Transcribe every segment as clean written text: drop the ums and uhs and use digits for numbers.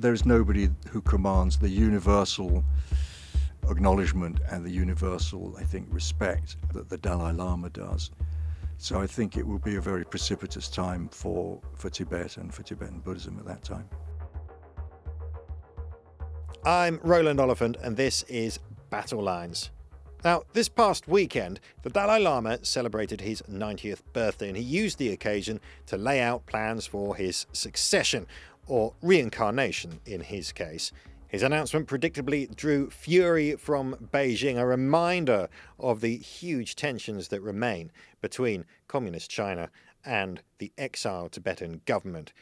there's nobody who commands the universal acknowledgement and the universal, I think, respect that the Dalai Lama does. So I think it will be a very precipitous time for Tibet and for Tibetan Buddhism at that time. I'm Roland Oliphant, and this is Battlelines. Now, this past weekend, the Dalai Lama celebrated his 90th birthday, and he used the occasion to lay out plans for his succession, or reincarnation in his case. His announcement predictably drew fury from Beijing, a reminder of the huge tensions that remain between communist China and the exiled Tibetan government.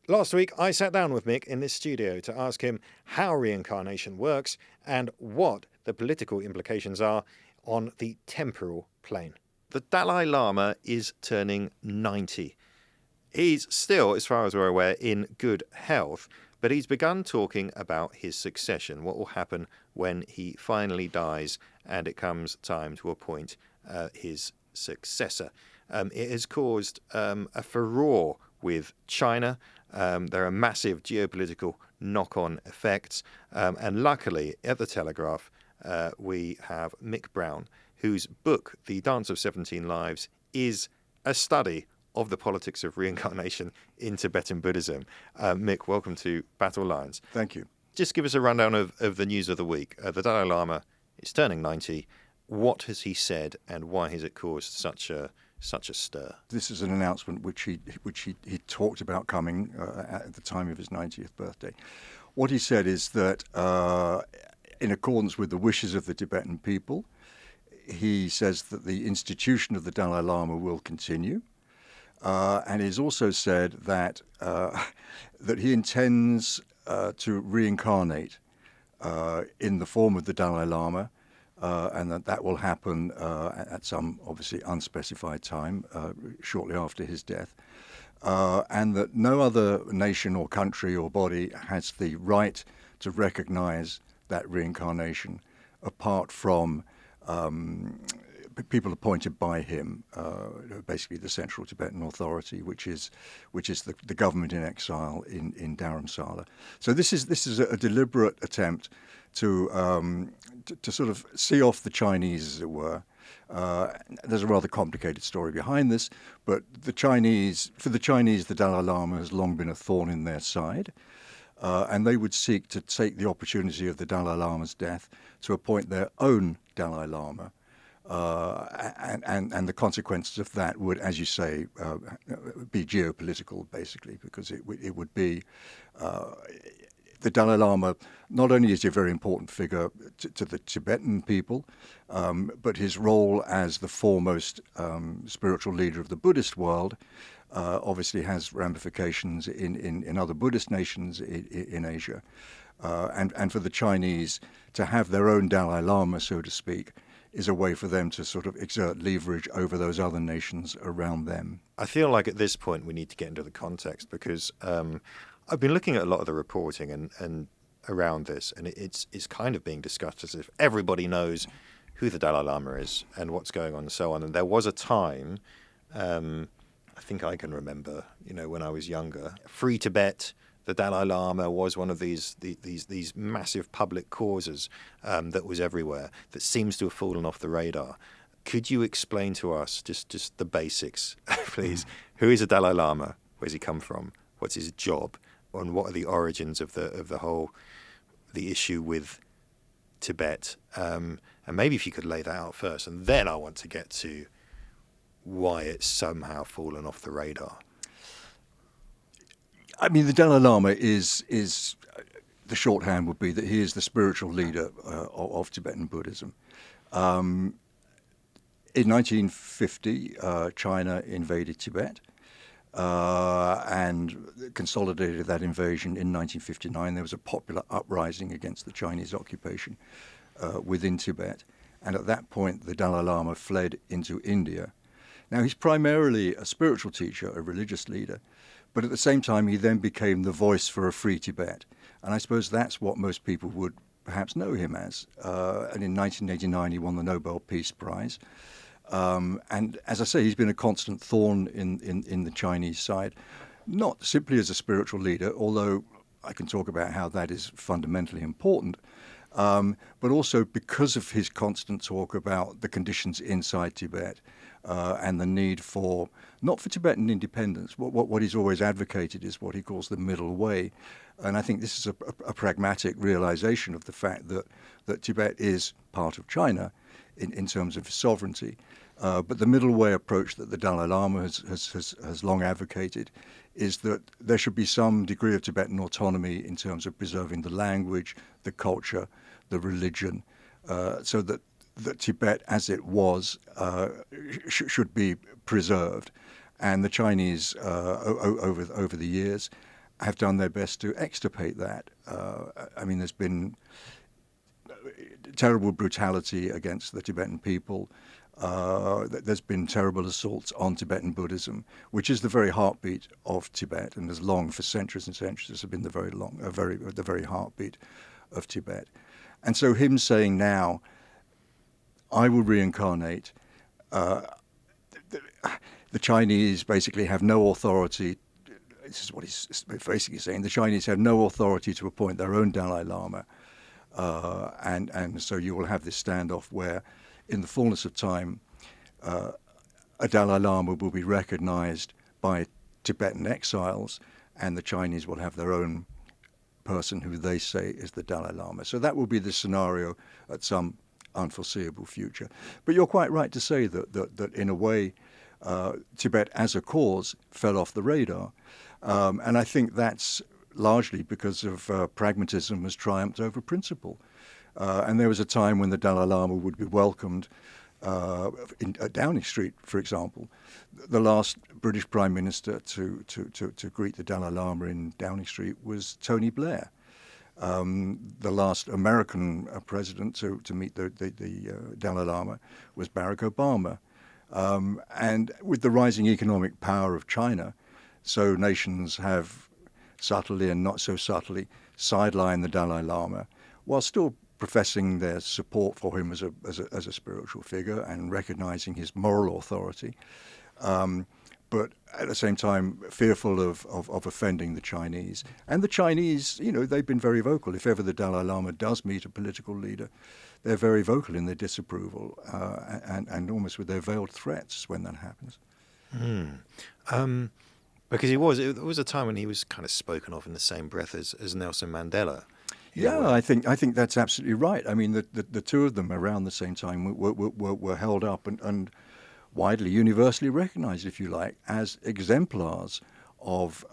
Last week, I sat down with Mick in this studio to ask him how reincarnation works and what the political implications are on the temporal plane. The Dalai Lama is turning 90. He's still, as far as we're aware, in good health, but he's begun talking about his succession, what will happen when he finally dies and it comes time to appoint his successor. It has caused a furore with China. There are massive geopolitical knock-on effects. And luckily, at the Telegraph, we have Mick Brown, whose book, The Dance of 17 Lives, is a study of the politics of reincarnation in Tibetan Buddhism. Mick, welcome to Battlelines. Thank you. Just give us a rundown of the news of the week. The Dalai Lama is turning 90. What has he said, and why has it caused such a stir? This is an announcement which he talked about coming at the time of his 90th birthday. What he said is that in accordance with the wishes of the Tibetan people, he says that the institution of the Dalai Lama will continue. And he's also said that that he intends to reincarnate in the form of the Dalai Lama, and that will happen at some obviously unspecified time shortly after his death, and that no other nation or country or body has the right to recognize that reincarnation apart from people appointed by him, basically the Central Tibetan Authority, which is the government in exile in Dharamsala. So this is a deliberate attempt to sort of see off the Chinese, as it were. There's a rather complicated story behind this, but for the Chinese, the Dalai Lama has long been a thorn in their side. And they would seek to take the opportunity of the Dalai Lama's death to appoint their own Dalai Lama. And the consequences of that would, as you say, be geopolitical, basically, because it would be the Dalai Lama. Not only is he a very important figure to the Tibetan people, but his role as the foremost spiritual leader of the Buddhist world obviously has ramifications in other Buddhist nations in Asia. And for the Chinese to have their own Dalai Lama, so to speak, is a way for them to sort of exert leverage over those other nations around them. I feel like at this point we need to get into the context, because I've been looking at a lot of the reporting and around this, and it's kind of being discussed as if everybody knows who the Dalai Lama is and what's going on and so on. And there was a time, I think I can remember, when I was younger, Free Tibet, the Dalai Lama was one of these massive public causes that was everywhere, that seems to have fallen off the radar. Could you explain to us just the basics, please? Who is a Dalai Lama? Where's he come from? What's his job? And what are the origins of the issue with Tibet? And maybe if you could lay that out first, and then I want to get to why it's somehow fallen off the radar. I mean, the Dalai Lama is the shorthand would be that he is the spiritual leader of Tibetan Buddhism. In 1950, China invaded Tibet and consolidated that invasion in 1959. There was a popular uprising against the Chinese occupation within Tibet. And at that point, the Dalai Lama fled into India. Now, he's primarily a spiritual teacher, a religious leader, but at the same time, he then became the voice for a free Tibet. And I suppose that's what most people would perhaps know him as. And in 1989, he won the Nobel Peace Prize. And as I say, he's been a constant thorn in the Chinese side, not simply as a spiritual leader, although I can talk about how that is fundamentally important, but also because of his constant talk about the conditions inside Tibet and the need for, not for Tibetan independence, what he's always advocated is what he calls the middle way. And I think this is a pragmatic realization of the fact that Tibet is part of China in terms of sovereignty. But the middle way approach that the Dalai Lama has long advocated is that there should be some degree of Tibetan autonomy in terms of preserving the language, the culture, the religion, so that Tibet as it was should be preserved. And the Chinese, over the years, have done their best to extirpate that. I mean, there's been terrible brutality against the Tibetan people. There's been terrible assaults on Tibetan Buddhism, which is the very heartbeat of Tibet, and has long, for centuries and centuries, have been the very heartbeat of Tibet. And so him saying now, I will reincarnate, the Chinese basically have no authority. This is what he's basically saying. The Chinese have no authority to appoint their own Dalai Lama. And so you will have this standoff where, in the fullness of time, a Dalai Lama will be recognized by Tibetan exiles, and the Chinese will have their own person who they say is the Dalai Lama. So that will be the scenario at some unforeseeable future. But you're quite right to say that in a way, Tibet as a cause fell off the radar. And I think that's largely because of pragmatism has triumphed over principle. And there was a time when the Dalai Lama would be welcomed at Downing Street, for example. The last British Prime Minister to greet the Dalai Lama in Downing Street was Tony Blair. The last American president to meet the Dalai Lama was Barack Obama. And with the rising economic power of China, so nations have subtly and not so subtly sidelined the Dalai Lama, while still professing their support for him as a spiritual figure and recognizing his moral authority, but at the same time fearful of offending the Chinese. And the Chinese, they've been very vocal. If ever the Dalai Lama does meet a political leader, they're very vocal in their disapproval and almost with their veiled threats when that happens. Because it was a time when he was kind of spoken of in the same breath as Nelson Mandela. Yeah, I think that's absolutely right. I mean, the two of them around the same time were held up and widely, universally recognized, if you like, as exemplars of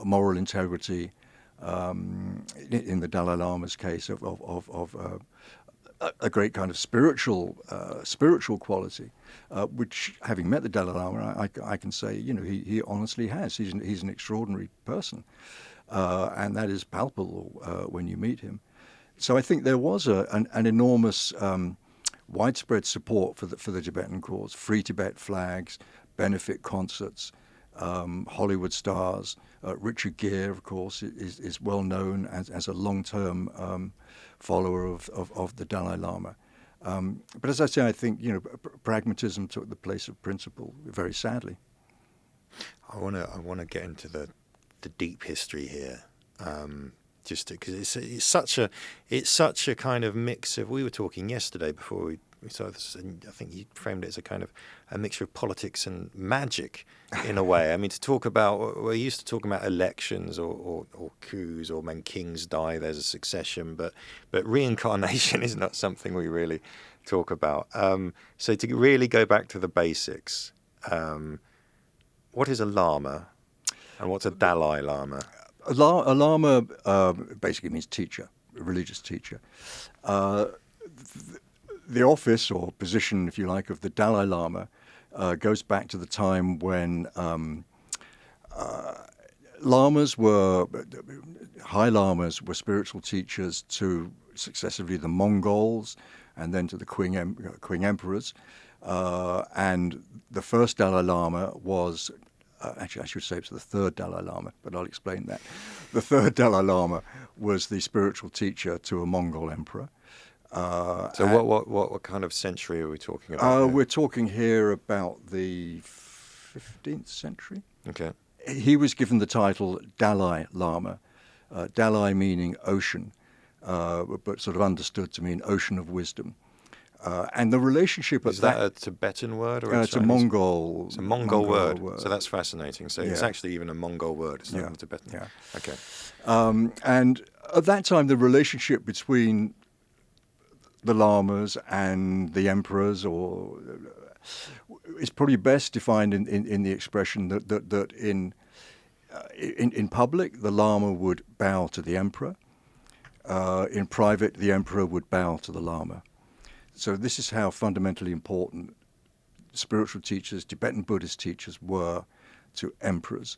moral integrity. In the Dalai Lama's case, of a great kind of spiritual quality, which, having met the Dalai Lama, I can say, he honestly has. He's an extraordinary person. And that is palpable when you meet him. So I think there was an enormous widespread support for the Tibetan cause. Free Tibet flags, benefit concerts, Hollywood stars. Richard Gere, of course, is well known as a long-term follower of the Dalai Lama. But as I say, I think pragmatism took the place of principle, very sadly. I want to get into the deep history here, just because it's such a kind of mix of. We were talking yesterday before we started this, and I think you framed it as a kind of a mixture of politics and magic, in a way. I mean, to talk about, we're used to talking about elections or coups, or when kings die, there's a succession, but reincarnation is not something we really talk about. So to really go back to the basics, what is a lama? And what's a Dalai Lama? A Lama basically means teacher, a religious teacher. The office or position, if you like, of the Dalai Lama goes back to the time when high lamas were spiritual teachers to successively the Mongols and then to the Qing emperors. And the first Dalai Lama was... actually, I should say it's the third Dalai Lama, but I'll explain that. The third Dalai Lama was the spiritual teacher to a Mongol emperor. So what kind of century are we talking about? We're talking here about the 15th century. Okay. He was given the title Dalai Lama Dalai meaning ocean, but sort of understood to mean ocean of wisdom. And the relationship Is that a Tibetan word or it's a Mongol? It's a Mongol word. So that's fascinating. So it's actually even a Mongol word. It's not even Tibetan. Yeah. Okay. And at that time, the relationship between the lamas and the emperors, or is probably best defined in the expression that in public the lama would bow to the emperor. In private, the emperor would bow to the lama. So this is how fundamentally important spiritual teachers, Tibetan Buddhist teachers, were to emperors.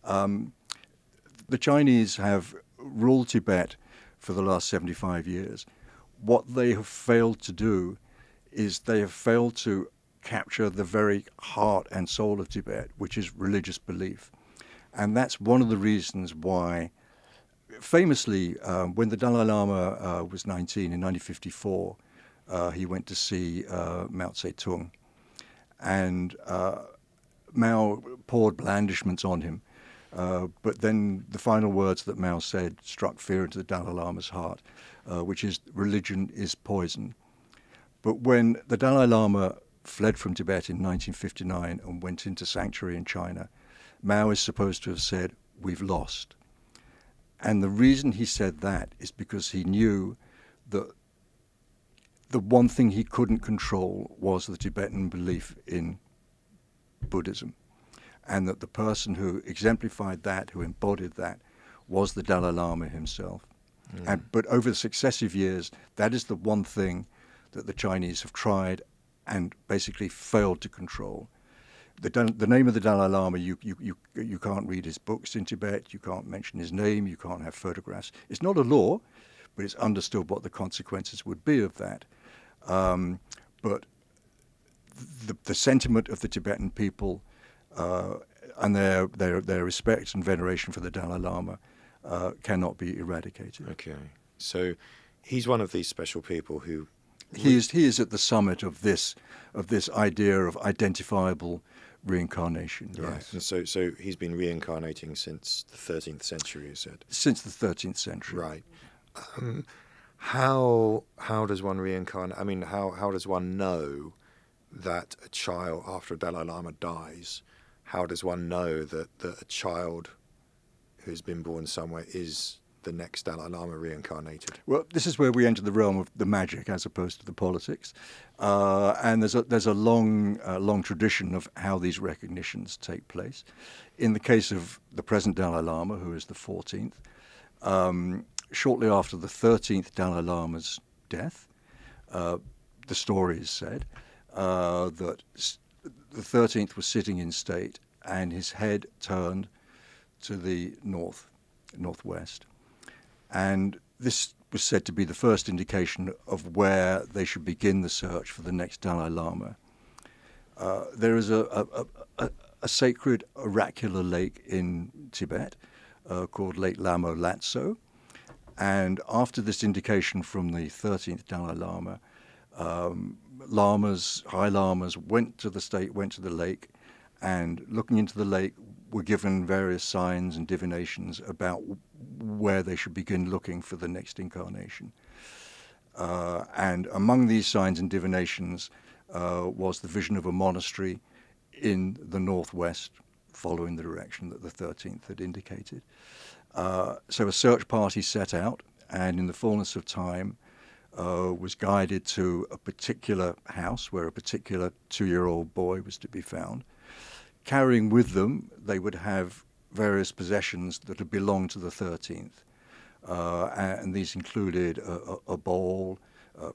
The Chinese have ruled Tibet for the last 75 years. What they have failed to do is they have failed to capture the very heart and soul of Tibet, which is religious belief. And that's one of the reasons why, famously, when the Dalai Lama was 19 in 1954, he went to see Mao Zedong, and Mao poured blandishments on him. But then the final words that Mao said struck fear into the Dalai Lama's heart, which is, religion is poison. But when the Dalai Lama fled from Tibet in 1959 and went into sanctuary in China, Mao is supposed to have said, "We've lost." And the reason he said that is because he knew that the one thing he couldn't control was the Tibetan belief in Buddhism, and that the person who exemplified that, who embodied that, was the Dalai Lama himself. But over successive years, that is the one thing that the Chinese have tried and basically failed to control. The name of the Dalai Lama, you can't read his books in Tibet, you can't mention his name, you can't have photographs. It's not a law, but it's understood what the consequences would be of that. But the sentiment of the Tibetan people and their respect and veneration for the Dalai Lama cannot be eradicated. Okay, so he's one of these special people who he is at the summit of this idea of identifiable reincarnation. Right. Yes. And so he's been reincarnating since the 13th century, you said. Since the 13th century. Right. How does one reincarnate? I mean, how does one know that a child, after a Dalai Lama dies, how does one know that a child who's been born somewhere is the next Dalai Lama reincarnated? Well, this is where we enter the realm of the magic as opposed to the politics, and there's a long tradition of how these recognitions take place. In the case of the present Dalai Lama, who is the 14th, shortly after the 13th Dalai Lama's death, the story is said that the 13th was sitting in state and his head turned to the northwest. And this was said to be the first indication of where they should begin the search for the next Dalai Lama. There is a sacred oracular lake in Tibet called Lake Lamo Latso. And after this indication from the 13th Dalai Lama, high lamas went to the lake, and looking into the lake were given various signs and divinations about where they should begin looking for the next incarnation. And among these signs and divinations was the vision of a monastery in the northwest, following the direction that the 13th had indicated. So a search party set out, and in the fullness of time was guided to a particular house where a particular 2-year-old boy was to be found. Carrying with them, they would have various possessions that had belonged to the 13th. And these included a bowl,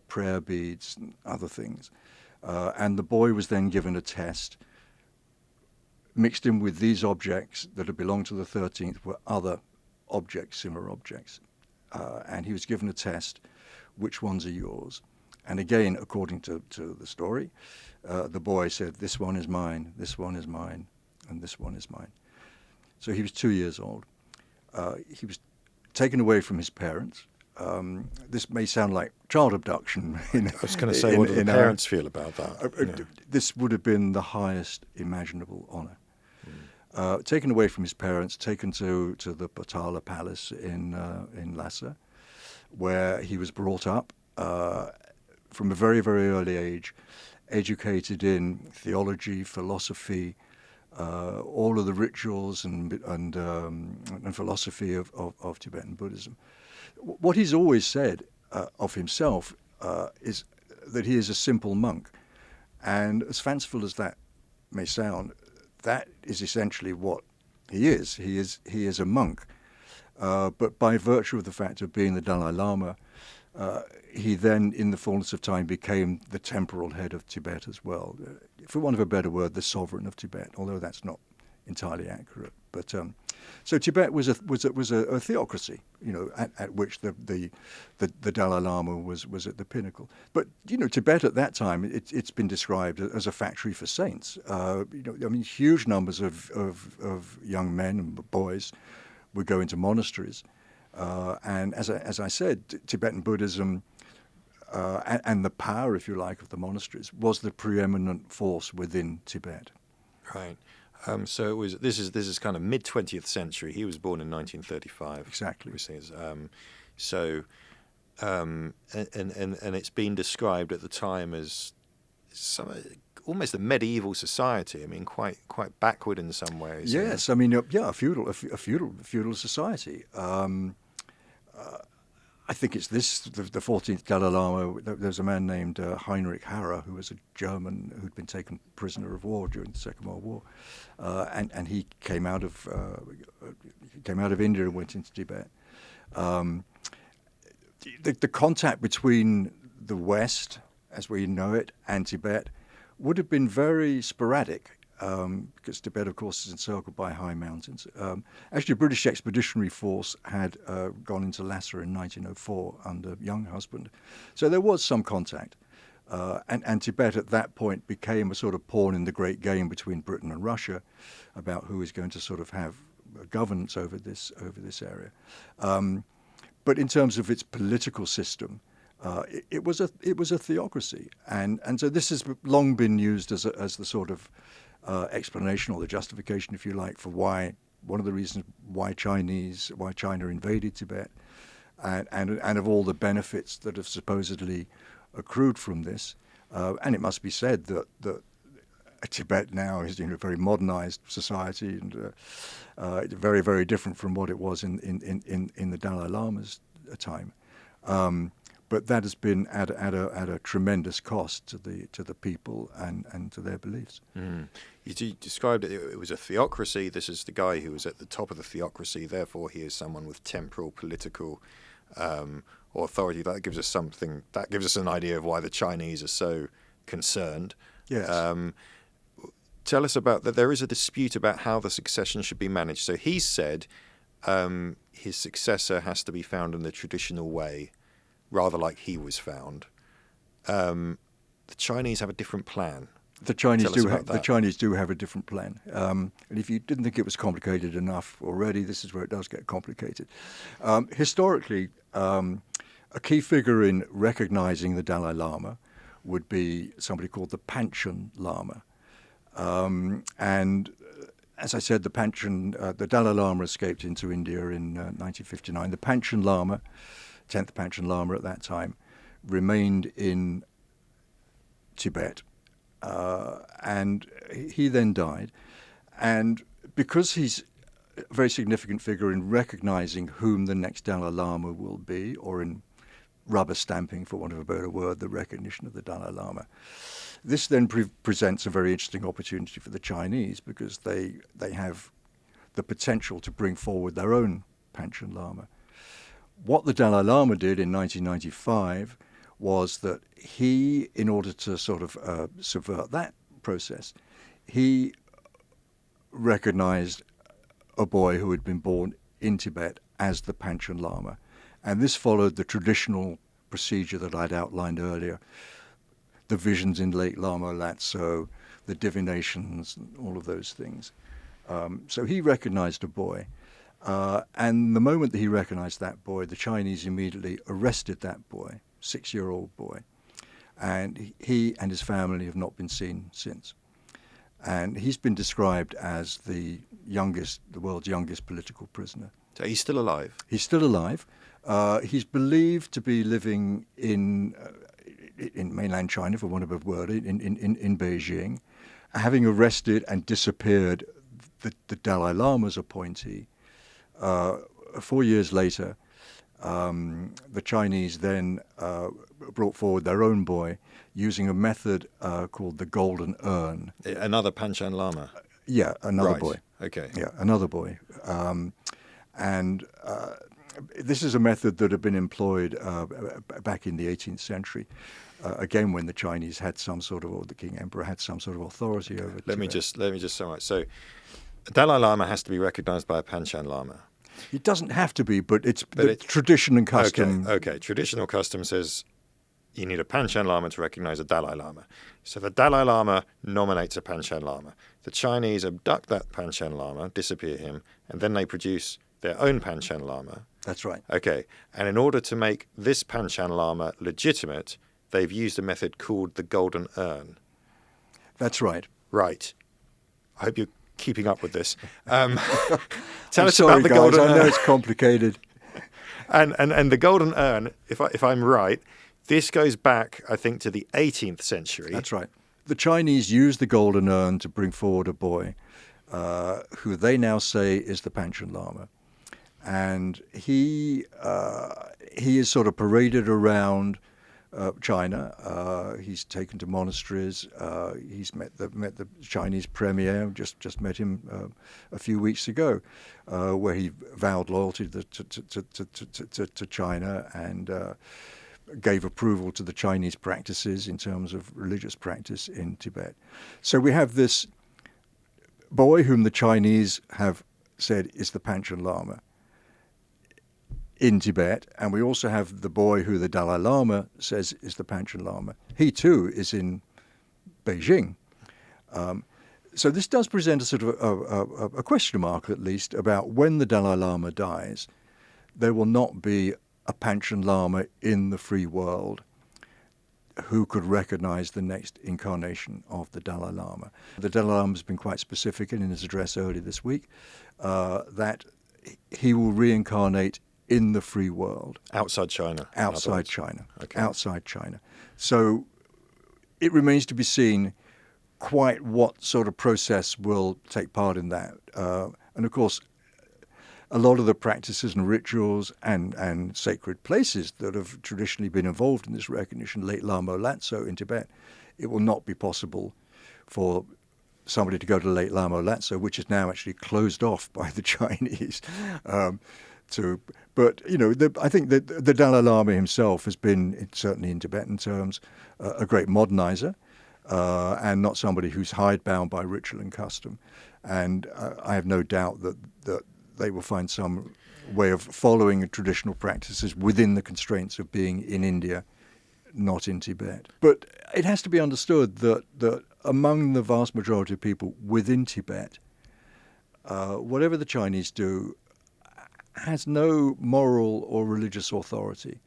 prayer beads, and other things. And the boy was then given a test. Mixed in with these objects that had belonged to the 13th were other objects, similar objects. And he was given a test, which ones are yours? And again, according to the story, the boy said, this one is mine, this one is mine, and this one is mine. So he was 2 years old. He was taken away from his parents. This may sound like child abduction. I was going to say, what do the parents feel about that? This would have been the highest imaginable honor. taken away from his parents, taken to the Potala Palace in Lhasa, where he was brought up from a very, very early age, educated in theology, philosophy, all of the rituals and philosophy of Tibetan Buddhism. What he's always said of himself is that he is a simple monk, and as fanciful as that may sound, that is essentially what he is. He is a monk, but by virtue of the fact of being the Dalai Lama, he then, in the fullness of time, became the temporal head of Tibet as well. For want of a better word, the sovereign of Tibet, although that's not entirely accurate. But so Tibet was a theocracy, at which the Dalai Lama was at the pinnacle. But Tibet at that time, it's been described as a factory for saints. Huge numbers of young men and boys would go into monasteries, and as I said, Tibetan Buddhism. And the power, if you like, of the monasteries was the preeminent force within Tibet. Right. So it was. This is kind of mid 20th century. He was born in 1935. Exactly. And it's been described at the time as almost a medieval society. I mean, quite backward in some ways. Yes. A feudal society. I think it's the 14th Dalai Lama. There's a man named Heinrich Harrer, who was a German who'd been taken prisoner of war during the Second World War, and he came out of India and went into Tibet. The contact between the West, as we know it, and Tibet would have been very sporadic. Because Tibet, of course, is encircled by high mountains. Actually, a British expeditionary force had gone into Lhasa in 1904 under Young Husband. So there was some contact. And Tibet at that point became a sort of pawn in the great game between Britain and Russia about who is going to sort of have governance over this area. But in terms of its political system, it was a theocracy. And so this has long been used as the sort of explanation or the justification, if you like, for one of the reasons why China invaded Tibet, and of all the benefits that have supposedly accrued from this. And it must be said that Tibet now is a very modernized society and very, very different from what it was in the Dalai Lama's time. But that has been at a tremendous cost to the people and to their beliefs. Mm. You described it was a theocracy. This is the guy who was at the top of the theocracy. Therefore, he is someone with temporal political authority. That gives us something. That gives us an idea of why the Chinese are so concerned. Yes. Tell us about that. There is a dispute about how the succession should be managed. So he said his successor has to be found in the traditional way, rather like he was found. The Chinese have a different plan. The Chinese do have a different plan. And if you didn't think it was complicated enough already, this is where it does get complicated. Historically, a key figure in recognizing the Dalai Lama would be somebody called the Panchen Lama. And as I said, the Dalai Lama escaped into India in 1959. The Panchen Lama, 10th Panchen Lama at that time, remained in Tibet. And he then died. And because he's a very significant figure in recognizing whom the next Dalai Lama will be, or in rubber stamping, for want of a better word, the recognition of the Dalai Lama, this then presents a very interesting opportunity for the Chinese, because they have the potential to bring forward their own Panchen Lama. What the Dalai Lama did in 1995 was that he, in order to sort of subvert that process, he recognized a boy who had been born in Tibet as the Panchen Lama. And this followed the traditional procedure that I'd outlined earlier, the visions in Lake Lama Latso, the divinations, all of those things. So he recognized a boy. And the moment that he recognized that boy, the Chinese immediately arrested that boy, 6-year-old boy. And he and his family have not been seen since. And he's been described as the world's youngest political prisoner. So he's still alive? He's still alive. He's believed to be living in mainland China, for want of a word, in Beijing, having arrested and disappeared the Dalai Lama's appointee. 4 years later, the Chinese then brought forward their own boy using a method called the golden urn. Another Panchen Lama? Yeah, another right. boy. Okay. Yeah, another boy. And this is a method that had been employed back in the 18th century, again when the Chinese had some sort of, or the King Emperor had some sort of authority over Tibet. Let me just summarize. So, Dalai Lama has to be recognized by a Panchen Lama. It doesn't have to be, but it's tradition and custom. Okay. Traditional custom says you need a Panchen Lama to recognize a Dalai Lama. So the Dalai Lama nominates a Panchen Lama. The Chinese abduct that Panchen Lama, disappear him, and then they produce their own Panchen Lama. That's right. Okay. And in order to make this Panchen Lama legitimate, they've used a method called the golden urn. That's right. Right. I hope you're keeping up with this. Tell us sorry, about the guys, golden urn. I know it's complicated. And the golden urn, if I'm right, this goes back, I think, to the 18th century. That's right. The Chinese used the golden urn to bring forward a boy who they now say is the Panchen Lama. And he is sort of paraded around China. He's taken to monasteries. He's met the Chinese premier. Just met him a few weeks ago, where he vowed loyalty to China and gave approval to the Chinese practices in terms of religious practice in Tibet. So we have this boy whom the Chinese have said is the Panchen Lama in Tibet, and we also have the boy who the Dalai Lama says is the Panchen Lama. He too is in Beijing. So this does present a sort of a question mark, at least, about when the Dalai Lama dies, there will not be a Panchen Lama in the free world who could recognize the next incarnation of the Dalai Lama. The Dalai Lama has been quite specific in his address earlier this week that he will reincarnate in the free world. Outside China. Outside China. Okay. Outside China. So it remains to be seen quite what sort of process will take part in that. And of course, a lot of the practices and rituals and sacred places that have traditionally been involved in this recognition, Lake Lama Latso in Tibet, it will not be possible for somebody to go to Lake Lama Latso, which is now actually closed off by the Chinese. But I think that the Dalai Lama himself has been, certainly in Tibetan terms, a great modernizer, and not somebody who's hidebound by ritual and custom. And I have no doubt that they will find some way of following traditional practices within the constraints of being in India, not in Tibet. But it has to be understood that among the vast majority of people within Tibet, whatever the Chinese do has no moral or religious authority.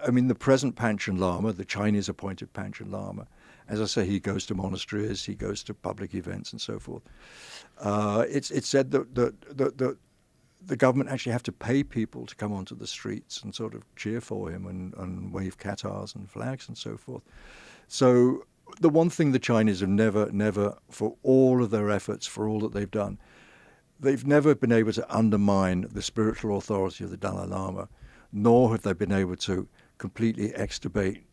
I mean, the present Panchen Lama, the Chinese appointed Panchen Lama, as I say, he goes to monasteries, he goes to public events and so forth. It's said that the government actually have to pay people to come onto the streets and sort of cheer for him and wave katars and flags and so forth. So the one thing the Chinese have never, for all of their efforts, for all that they've done, they've never been able to undermine the spiritual authority of the Dalai Lama, nor have they been able to completely extirpate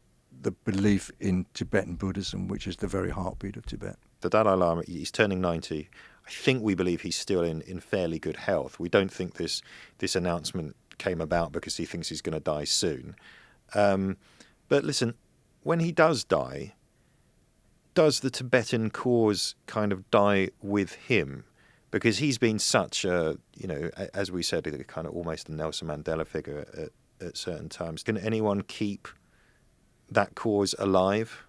the belief in Tibetan Buddhism, which is the very heartbeat of Tibet. The Dalai Lama, he's turning 90. I think we believe he's still in fairly good health. We don't think this announcement came about because he thinks he's going to die soon. But listen, when he does die, does the Tibetan cause kind of die with him? Because he's been such a, as we said, a kind of almost a Nelson Mandela figure at certain times. Can anyone keep that cause alive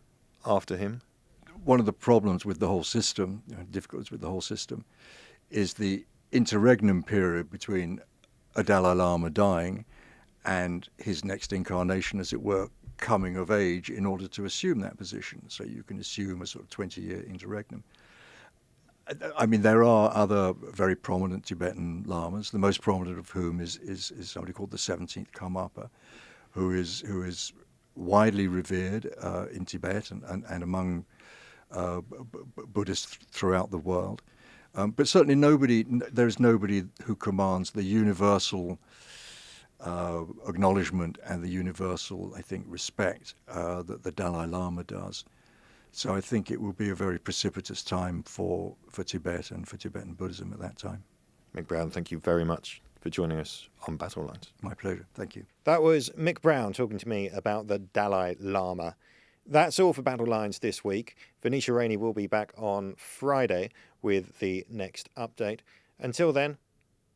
after him? One of the problems with the whole system, difficulties with the whole system, is the interregnum period between a Dalai Lama dying and his next incarnation, as it were, coming of age in order to assume that position. So you can assume a sort of 20-year interregnum. I mean, there are other very prominent Tibetan lamas, the most prominent of whom is somebody called the 17th Karmapa, who is widely revered in Tibet and among Buddhists throughout the world. But certainly there's nobody who commands the universal acknowledgement and the universal, I think, respect that the Dalai Lama does. So I think it will be a very precipitous time for Tibet and for Tibetan Buddhism at that time. Mick Brown, thank you very much for joining us on Battlelines. My pleasure. Thank you. That was Mick Brown talking to me about the Dalai Lama. That's all for Battlelines this week. Venetia Rainey will be back on Friday with the next update. Until then,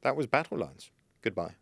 that was Battlelines. Goodbye.